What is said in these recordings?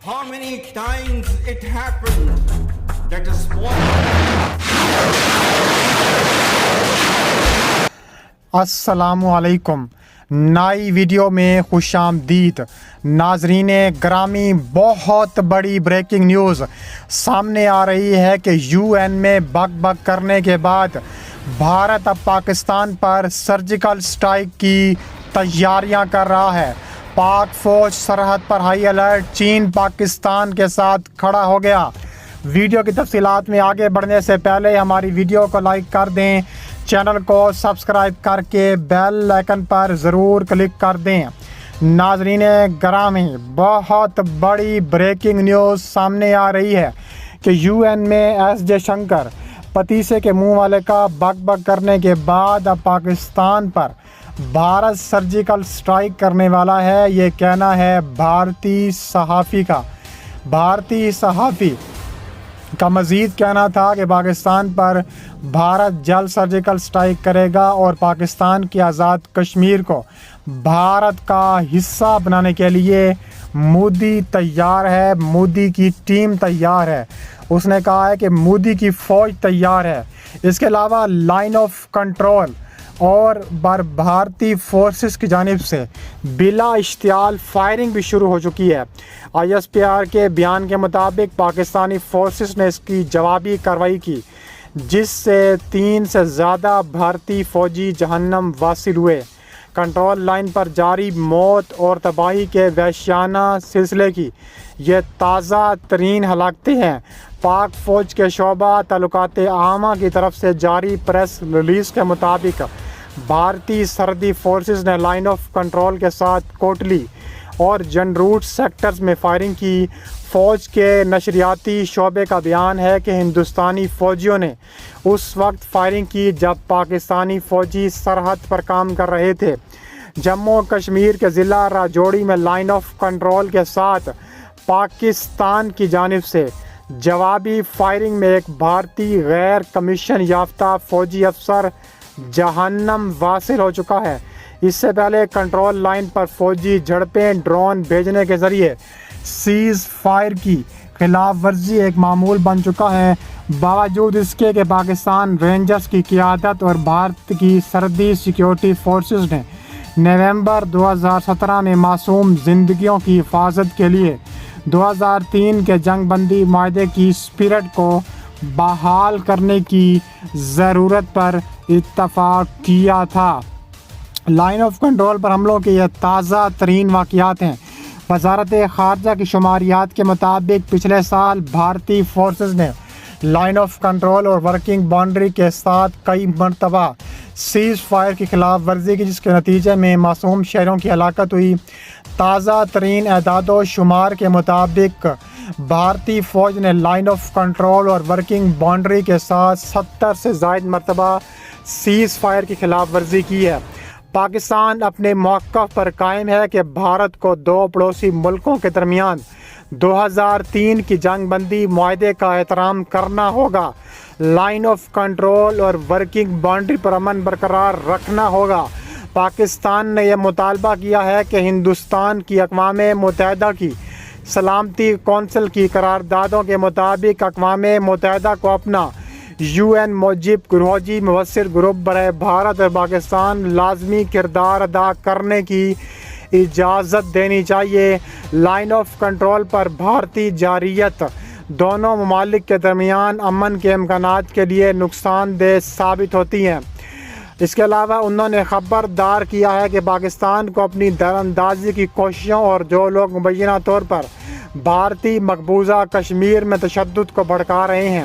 How many times it happened that a small السلام علیکم، نئی ویڈیو میں خوش آمدید ناظرین گرامی۔ بہت بڑی بریکنگ نیوز سامنے آ رہی ہے کہ یو این میں بک بک کرنے کے بعد بھارت اب پاکستان پر سرجیکل اسٹرائیک کی تیاریاں کر رہا ہے۔ پاک فوج سرحد پر ہائی الرٹ، چین پاکستان کے ساتھ کھڑا ہو گیا۔ ویڈیو کی تفصیلات میں آگے بڑھنے سے پہلے ہماری ویڈیو کو لائک کر دیں، چینل کو سبسکرائب کر کے بیل آئیکن پر ضرور کلک کر دیں۔ ناظرین گرامی، بہت بڑی بریکنگ نیوز سامنے آ رہی ہے کہ یو این میں ایس جے شنکر پتیسے کے منہ والے کا بک بک کرنے کے بعد اب پاکستان پر بھارت سرجیکل اسٹرائیک کرنے والا ہے، یہ کہنا ہے بھارتی صحافی کا۔ بھارتی صحافی کا مزید کہنا تھا کہ پاکستان پر بھارت جلد سرجیکل اسٹرائیک کرے گا اور پاکستان کی آزاد کشمیر کو بھارت کا حصہ بنانے کے لیے مودی تیار ہے، مودی کی ٹیم تیار ہے۔ اس نے کہا ہے کہ مودی کی فوج تیار ہے۔ اس کے علاوہ لائن آف کنٹرول اور بھارتی فورسز کی جانب سے بلا اشتعال فائرنگ بھی شروع ہو چکی ہے۔ آئی ایس پی آر کے بیان کے مطابق پاکستانی فورسز نے اس کی جوابی کارروائی کی، جس سے 3 سے زیادہ بھارتی فوجی جہنم واصل ہوئے۔ کنٹرول لائن پر جاری موت اور تباہی کے وحشیانہ سلسلے کی یہ تازہ ترین ہلاکتیں ہیں۔ پاک فوج کے شعبہ تعلقات عامہ کی طرف سے جاری پریس ریلیز کے مطابق بھارتی سرحدی فورسز نے لائن آف کنٹرول کے ساتھ کوٹلی اور جن روٹ سیکٹرز میں فائرنگ کی۔ فوج کے نشریاتی شعبے کا بیان ہے کہ ہندوستانی فوجیوں نے اس وقت فائرنگ کی جب پاکستانی فوجی سرحد پر کام کر رہے تھے۔ جموں کشمیر کے ضلع راجوری میں لائن آف کنٹرول کے ساتھ پاکستان کی جانب سے جوابی فائرنگ میں ایک بھارتی غیر کمیشن یافتہ فوجی افسر جہنم واصل ہو چکا ہے۔ اس سے پہلے کنٹرول لائن پر فوجی جھڑپیں ڈرون بھیجنے کے ذریعے سیز فائر کی خلاف ورزی ایک معمول بن چکا ہے، باوجود اس کے کہ پاکستان رینجرز کی قیادت اور بھارت کی سرحدی سیکیورٹی فورسز نے نومبر 2017 میں معصوم زندگیوں کی حفاظت کے لیے 2003 کے جنگ بندی معاہدے کی اسپرٹ کو بحال کرنے کی ضرورت پر اتفاق کیا تھا۔ لائن آف کنٹرول پر حملوں کے یہ تازہ ترین واقعات ہیں۔ وزارت خارجہ کی شماریات کے مطابق پچھلے سال بھارتی فورسز نے لائن آف کنٹرول اور ورکنگ باؤنڈری کے ساتھ کئی مرتبہ سیز فائر کی خلاف ورزی کی، جس کے نتیجے میں معصوم شہریوں کی ہلاکت ہوئی۔ تازہ ترین اعداد و شمار کے مطابق بھارتی فوج نے لائن آف کنٹرول اور ورکنگ باؤنڈری کے ساتھ 70 سے زائد مرتبہ سیز فائر کی خلاف ورزی کی ہے۔ پاکستان اپنے موقف پر قائم ہے کہ بھارت کو 2 پڑوسی ملکوں کے درمیان 2003 کی جنگ بندی معاہدے کا احترام کرنا ہوگا، لائن آف کنٹرول اور ورکنگ باؤنڈری پر امن برقرار رکھنا ہوگا۔ پاکستان نے یہ مطالبہ کیا ہے کہ ہندوستان کی اقوام متحدہ کی سلامتی کونسل کی قراردادوں کے مطابق اقوام متحدہ کو اپنا یو این موجب گروہی مؤثر گروپ برائے بھارت اور پاکستان لازمی کردار ادا کرنے کی اجازت دینی چاہیے۔ لائن آف کنٹرول پر بھارتی جارحیت دونوں ممالک کے درمیان امن کے امکانات کے لیے نقصان دہ ثابت ہوتی ہیں۔ اس کے علاوہ انہوں نے خبردار کیا ہے کہ پاکستان کو اپنی دراندازی کی کوششوں اور جو لوگ مبینہ طور پر بھارتی مقبوضہ کشمیر میں تشدد کو بھڑکا رہے ہیں،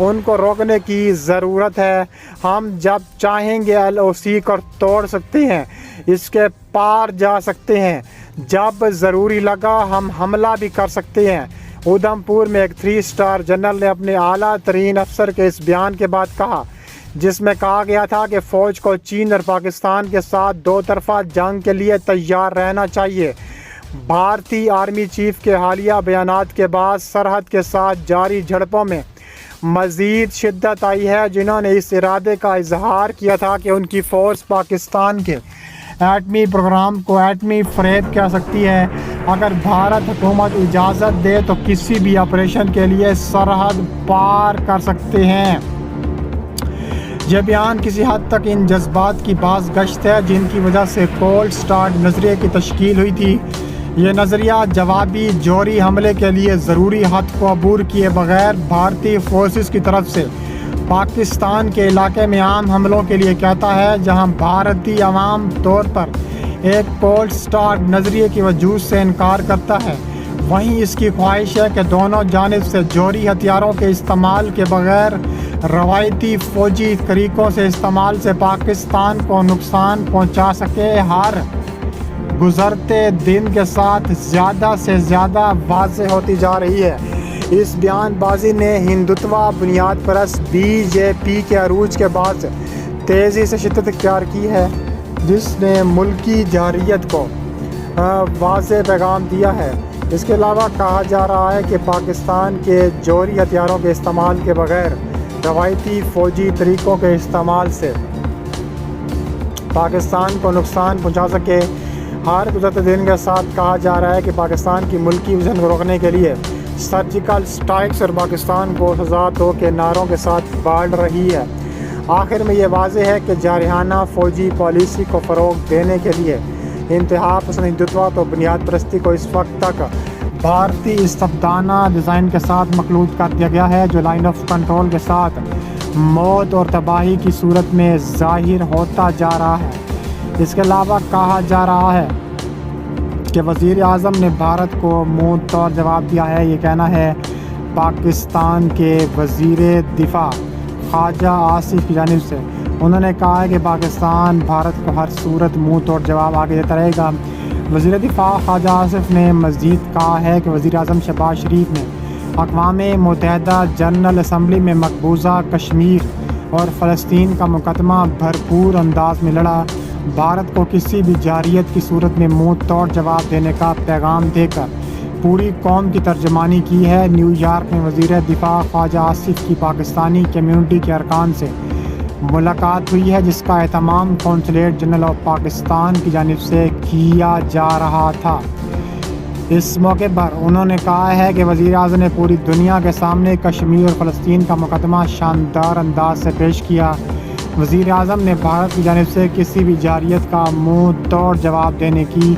ان کو روکنے کی ضرورت ہے۔ ہم جب چاہیں گے ایل او سی کو توڑ سکتے ہیں، اس کے پار جا سکتے ہیں، جب ضروری لگا ہم حملہ بھی کر سکتے ہیں۔ ادھم پور میں ایک 3 اسٹار جنرل نے اپنے اعلیٰ ترین افسر کے اس بیان کے بعد کہا، جس میں کہا گیا تھا کہ فوج کو چین اور پاکستان کے ساتھ 2 طرفہ جنگ کے لیے تیار رہنا چاہیے۔ بھارتی آرمی چیف کے حالیہ بیانات کے بعد سرحد کے ساتھ جاری جھڑپوں میں مزید شدت آئی ہے، جنہوں نے اس ارادے کا اظہار کیا تھا کہ ان کی فورس پاکستان کے ایٹمی پروگرام کو ایٹمی فریب کہہ سکتی ہے۔ اگر بھارت حکومت اجازت دے تو کسی بھی آپریشن کے لیے سرحد پار کر سکتے ہیں۔ یہ بیان کسی حد تک ان جذبات کی باز گشت ہے جن کی وجہ سے کولڈ سٹارٹ نظریے کی تشکیل ہوئی تھی۔ یہ نظریہ جوابی جوہری حملے کے لیے ضروری حد کو عبور کیے بغیر بھارتی فورسز کی طرف سے پاکستان کے علاقے میں عام حملوں کے لیے کہتا ہے، جہاں بھارتی عوام طور پر ایک کولڈ سٹارٹ نظریے کی وجود سے انکار کرتا ہے، وہیں اس کی خواہش ہے کہ دونوں جانب سے جوہری ہتھیاروں کے استعمال کے بغیر روایتی فوجی طریقوں سے استعمال سے پاکستان کو نقصان پہنچا سکے۔ ہر گزرتے دن کے ساتھ زیادہ سے زیادہ واضح ہوتی جا رہی ہے۔ اس بیان بازی نے ہندوتوا بنیاد پرست بی جے پی کے عروج کے بعد تیزی سے شدت اختیار کی ہے، جس نے ملکی جارحیت کو واضح پیغام دیا ہے۔ اس کے علاوہ کہا جا رہا ہے کہ پاکستان کے جوہری ہتھیاروں کے استعمال کے بغیر روایتی فوجی طریقوں کے استعمال سے پاکستان کو نقصان پہنچا سکے۔ ہر گزرتے دن کے ساتھ کہا جا رہا ہے کہ پاکستان کی ملکی وژن کو روکنے کے لیے سرجیکل اسٹرائکس اور پاکستان کو سزا دو کے نعروں کے ساتھ بڑھ رہی ہے۔ آخر میں یہ واضح ہے کہ جارحانہ فوجی پالیسی کو فروغ دینے کے لیے انتہا پسند ہندوتوا تو بنیاد پرستی کو اس وقت تک بھارتی استبدانہ ڈیزائن کے ساتھ مخلوط کر دیا گیا ہے، جو لائن آف کنٹرول کے ساتھ موت اور تباہی کی صورت میں ظاہر ہوتا جا رہا ہے۔ اس کے علاوہ کہا جا رہا ہے کہ وزیر اعظم نے بھارت کو منہ توڑ جواب دیا ہے۔ یہ کہنا ہے پاکستان کے وزیر دفاع خواجہ آصف کی جانب سے۔ انہوں نے کہا ہے کہ پاکستان بھارت کو ہر صورت منہ توڑ جواب آگے دیتا رہے گا۔ وزیر دفاع خواجہ آصف نے مزید کہا ہے کہ وزیر اعظم شہباز شریف نے اقوام متحدہ جنرل اسمبلی میں مقبوضہ کشمیر اور فلسطین کا مقدمہ بھرپور انداز میں لڑا۔ بھارت کو کسی بھی جارحیت کی صورت میں منہ توڑ جواب دینے کا پیغام دے کر پوری قوم کی ترجمانی کی ہے۔ نیو یارک میں وزیر دفاع خواجہ آصف کی پاکستانی کمیونٹی کے ارکان سے ملاقات ہوئی ہے، جس کا اہتمام قونصلیٹ جنرل آف پاکستان کی جانب سے کیا جا رہا تھا۔ اس موقع پر انہوں نے کہا ہے کہ وزیر اعظم نے پوری دنیا کے سامنے کشمیر اور فلسطین کا مقدمہ شاندار انداز سے پیش کیا۔ وزیر اعظم نے بھارت کی جانب سے کسی بھی جارحیت کا منہ توڑ جواب دینے کی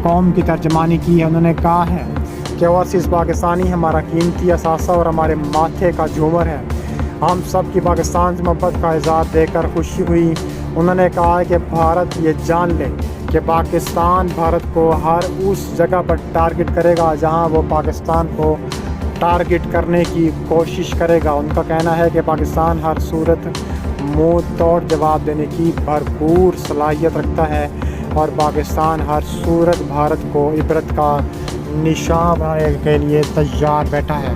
قوم کی ترجمانی کی ہے۔ انہوں نے کہا ہے کہ اوورسیز پاکستانی ہمارا قیمتی اثاثہ اور ہمارے ماتھے کا جھومر ہے۔ ہم سب کی پاکستان سے محبت کا اظہار دے کر خوشی ہوئی۔ انہوں نے کہا کہ بھارت یہ جان لے کہ پاکستان بھارت کو ہر اس جگہ پر ٹارگٹ کرے گا جہاں وہ پاکستان کو ٹارگٹ کرنے کی کوشش کرے گا۔ ان کا کہنا ہے کہ پاکستان ہر صورت منہ توڑ جواب دینے کی بھرپور صلاحیت رکھتا ہے اور پاکستان ہر صورت بھارت کو عبرت کا نشان بنانے کے لیے تیار بیٹھا ہے۔